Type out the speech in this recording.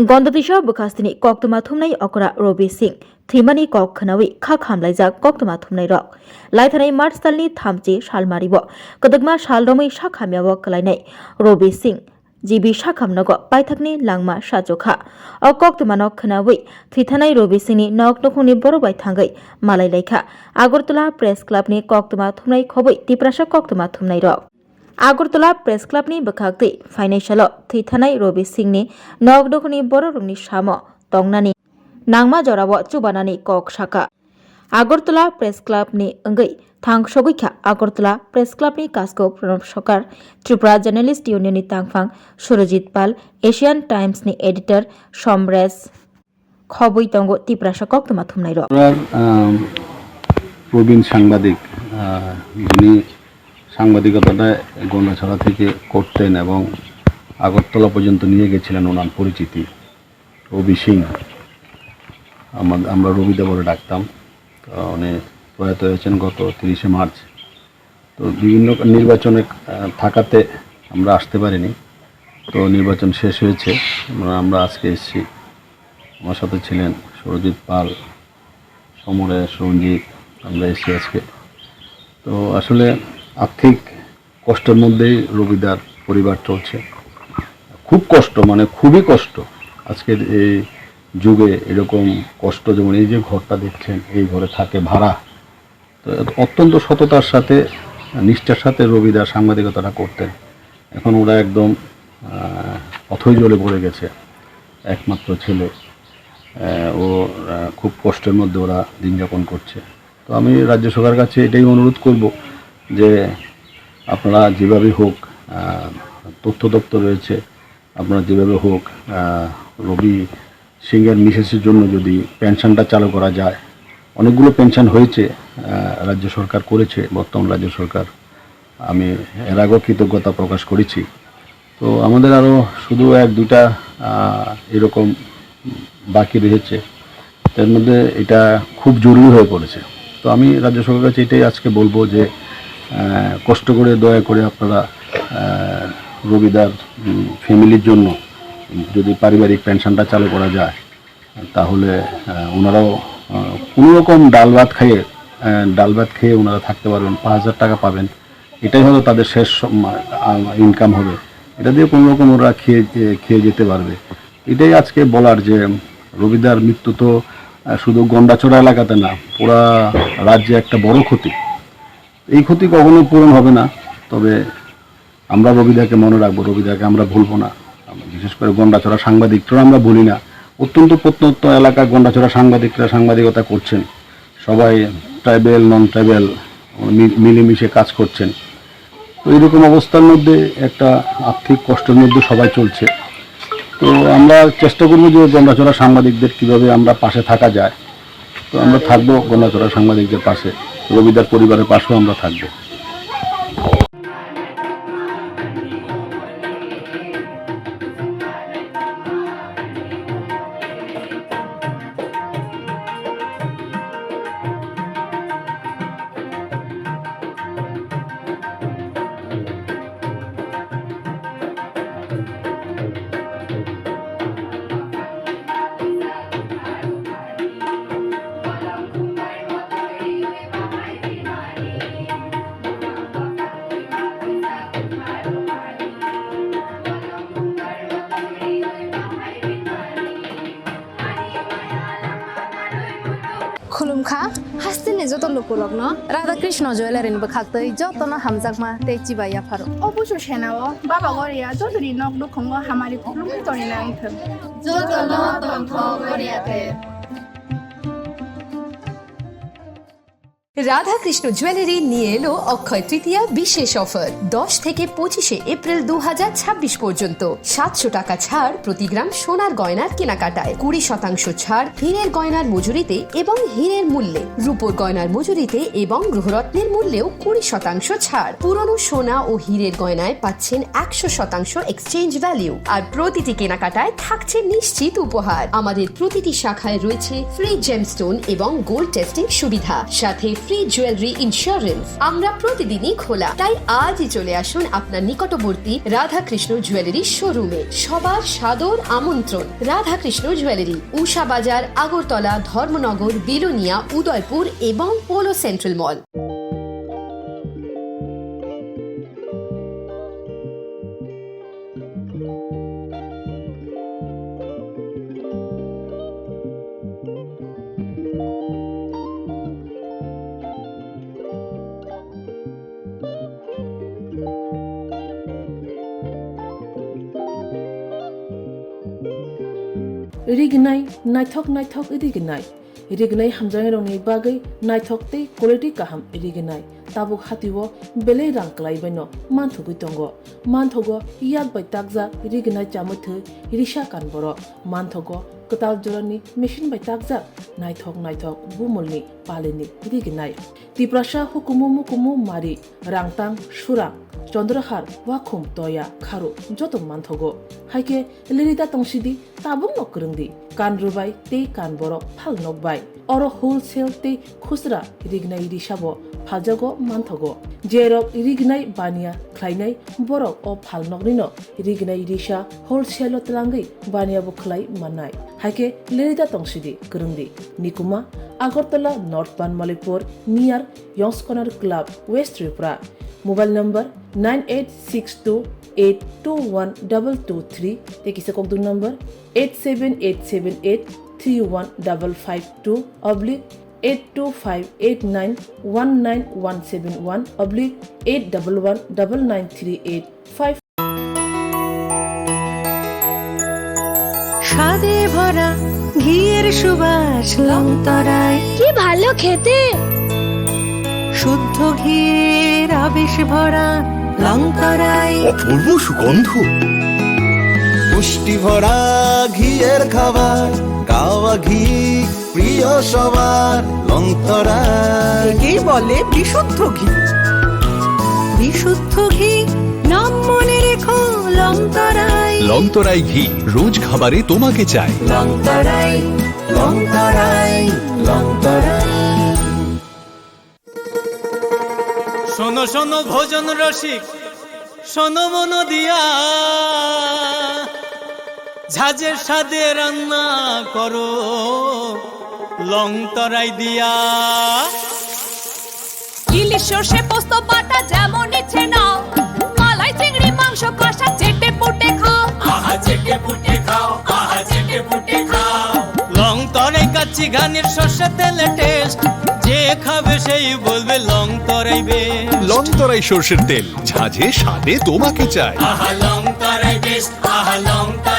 गन्दतिसा बखास्तिनि कक्तमा थुमनाय अकरा रबि सिंह थ्रिमानि कक खनाwi खा खामलायजाक कक्तमा थुमनाय रक लायथानाय मार्च तालनि थामथि सालमारिब कदकमा सालरमै साखामियाव कलायनाय रबि सिंह जिबि साखामनगो पाइथाकनि लांमा साजखा अ कक्तमानो खनाwi थैथानाय रबि सिंहनि नक नखुनि बरबाय थांगै मालायलायखा आगरतला प्रेस क्लाबनि कक्तमा थुमनाय खबै तिप्रासा कक्तमा थुमनाय रक आगरतला प्रेस क्लाबनि बखागतै फाइनान्सियल थैथानाय रबि सिंहनि नगदखनि बररंनि साम तंनानि नांमा जराव चुबानानि कक साका आगरतला प्रेस क्लाबनि अंगै थांसगैखा आगरतला प्रेस क्लाबनि कास्को प्रणब सरकार त्रिपुरा जर्नलिस्ट इउनियननि तांफां सुरजित पाल एशियान टाइम्सनि एडिटर समरेश खबै तंगो तिप्रासा कक्तमा थुमनाय र প্রবীণ সাংবাদিক যিনি সাংবাদিকতাটা গন্ডাছড়া থেকে করতেন এবং আগরতলা পর্যন্ত নিয়ে গেছিলেন ওনার পরিচিতি রবি সিং আমরা রবিদা বলে ডাকতাম। তো উনি প্রয়াত হয়েছেন গত 30শে মার্চ। তো বিভিন্ন নির্বাচনে থাকাতে আমরা আসতে পারিনি। তো নির্বাচন শেষ হয়েছে, আমরা আজকে এসেছি। আমার সাথে ছিলেন সুরজিৎ পাল, সমরেশ, রঞ্জিত, আমরা এসেছি আজকে। তো আসলে আর্থিক কষ্টের মধ্যেই রবিদার পরিবার চলছে। খুব কষ্ট, মানে খুবই কষ্ট। আজকের এই যুগে এরকম কষ্ট, যেমন এই যে ঘরটা দেখছেন, এই ঘরে থাকে ভাড়া। তো অত্যন্ত সততার সাথে, নিষ্ঠার সাথে রবিদার সাংবাদিকতাটা করতেন। এখন ওরা একদম অথৈ জলে পড়ে গেছে। একমাত্র ছেলে, ও খুব কষ্টের মধ্যে ওরা দিন যাপন করছে। তো আমি রাজ্য সরকারের কাছে এটাই অনুরোধ করব যে আপনারা যেভাবে হোক, তথ্য দপ্তর রয়েছে, আপনারা যেভাবে হোক রবি সিংয়ের মিসেসের জন্য যদি পেনশনটা চালু করা যায়। অনেকগুলো পেনশন হয়েছে, রাজ্য সরকার করেছে, বর্তমান রাজ্য সরকার। আমি এর আগেও কৃতজ্ঞতা প্রকাশ করেছি। তো আমাদের আরও শুধু 1-2টা এরকম বাকি রয়েছে, তার মধ্যে এটা খুব জরুরি হয়ে পড়েছে। তো আমি রাজ্য সরকারের কাছে এটাই আজকে বলবো যে কষ্ট করে, দয়া করে আপনারা রবিদার ফ্যামিলির জন্য যদি পারিবারিক পেনশনটা চালু করা যায়, তাহলে ওনারাও কোনো রকম ডাল ভাত খেয়ে ওনারা থাকতে পারবেন। 5000 টাকা পাবেন, এটাই হলো তাদের শেষ ইনকাম হবে। এটা দিয়ে কোনো রকম ওরা খেয়ে যেতে পারবে। এটাই আজকে বলার যে রবিদার মৃত্যু তো শুধু গন্ডাছড়া এলাকাতে না, পুরা রাজ্যে একটা বড় ক্ষতি। এই ক্ষতি কখনো পূরণ হবে না, তবে আমরা রবিদাকে মনে রাখবো, রবিদাকে আমরা ভুলবো না। বিশেষ করে গন্ডাছড়া সাংবাদিকরা আমরা ভুলি না। অত্যন্ত প্রত্যন্ত এলাকা গন্ডাছড়া সাংবাদিকরা সাংবাদিকতা করছেন। সবাই ট্রাইবেল, নন ট্রাইবেল মিলেমিশে কাজ করছেন। তো এইরকম অবস্থার মধ্যে একটা আর্থিক কষ্টের মধ্যে সবাই চলছে। তো আমরা চেষ্টা করবো যে গন্ডাছড়া সাংবাদিকদের কীভাবে আমরা পাশে থাকা যায়। তো আমরা থাকবো গন্ডাছড়া সাংবাদিকদের পাশে, রবিদার পরিবারের পাশেও আমরা থাকবো। खुलुमखा हास्तिनि जत लुकुलग्न राधाकृष्ण ज्वेलारिनि बखाक्तै जतन हामजाकमा तेची बाया फारो অবশ্য সেনাও বাবা গরিয়া যতরি নক দুখঙ্গ হামারি খুলুমি তরি না আইথ जतन तन्थ गरियाते রাধাকৃষ্ণ জুয়েলারি নিয়ে এলো অক্ষয় তৃতীয়া বিশেষ অফার। 10 থেকে 25 এপ্রিল 2026 পর্যন্ত 700 টাকা ছাড় প্রতি গ্রাম সোনার গয়নার কেনাকাটায়, 20% ছাড় হীরের গয়নার মজুরিতে এবং হীরের মূল্যে, রূপোর গয়নার মজুরিতে এবং গ্রহরত্নের মূল্যেও 20% ছাড়। পুরনো সোনা ও হীরের গয়নায় পাচ্ছেন 100% এক্সচেঞ্জ ভ্যালু, আর প্রতিটি কেনাকাটায় থাকছে নিশ্চিত উপহার। আমাদের প্রতিটি শাখায় রয়েছে ফ্রি জেমস্টোন এবং গোল্ড টেস্টিং সুবিধা, সাথে ফ্রি জুয়েলারি ইন্স্যুরেন্স। আমরা প্রতিদিনই খোলা, তাই আজই চলে আসুন আপনার নিকটবর্তী রাধাকৃষ্ণ জুয়েলারি শোরুমে। সবার সাদর আমন্ত্রণ। রাধাকৃষ্ণ জুয়েলারি, উষা বাজার, আগরতলা, ধর্মনগর, বিলোনিয়া, উদয়পুর এবং পোলো সেন্ট্রাল মল। रिगनाय नायथक नायथक रिगनाय रिगनाय हामजानाय रंनि बागै नायथकते क्वालिटी काहाम रिगनाय ताबुक हातिwo बेले रां क्लाइबायनो मानथुगै दंगो मानथगो याक बाय ताकजा रिगनाय चामुथो रिसा कानबरो मानथगो कताल जरानि मेशिन बाय ताकजा नायथक नायथक बुमलनि पालेनि रिगनाय तिप्रासा हुकुमु मुकुमु मारि रांतां सुरां चंद्रहार वाखुम तया खारु जतो मानथगो हाइके लिरिदा तंसिदि ताबुं नकरंदि कान रुबाय ते कान बरक फाल नकबाय अरो होलसेल ते खुसरा रिगनाय रिसाबो फालजागो मानथगो जेरक रिगनाय बानिया ख्लायनाय बरक अ फाल नकनिनो रिगनाय रिसा होलसेल तलांगै बानियाबो ख्लाय माननाय हाइके लिरिदा तंसिदि करंदि निकुमा Agartala north Banamalipur near Young's corner club west Tripura mobile number 9862821223 তেকিসে ককদুন নম্বর 8787831552 82589191171 স্বাদে ভরা ঘিয়ের সুবাস লংতরায় কি ভালো খেতে শুদ্ধ ঘিয়ের আবেশ ভরা লংতরায় অপূর্ব সুগন্ধ, পুষ্টি ভরা ঘিয়ের খাবার, গাওয়া ঘি প্রিয় সবার লংতরায়। একেই বলে বিশুদ্ধ ঘি। বিশুদ্ধ ঘি নাম মনে রেখো লংতরায়। লংতরাই ঘি রোজ খাবারে তোমাকে চাই। লংতরায় লংতরায় লংতরায়। শোনো শোনো ভোজন রসিক, শোনো মন দিয়া, ঝাঁঝের স্বাদে রান্না করো লংতরাই দিয়া। ইলিশ সর্ষে পোস্ত বাটা যেমন ইচ্ছে নাও, মালাই চিংড়ি মাংস কষা চেটে পুটে খাও। আহা চেটে পুটে খাও, আহা চেটে পুটে খাও। লংতরাই কাচ্চি ঘানির সর্ষে তেলে টেস্ট, যে খাবে সেই বলবে লংতরাই বেশ। লংতরাই সর্ষের তেল, ঝাঁঝে স্বাদে তোমাকে চাই। আহা লংতরাই বেশ, আহা লংতরাই।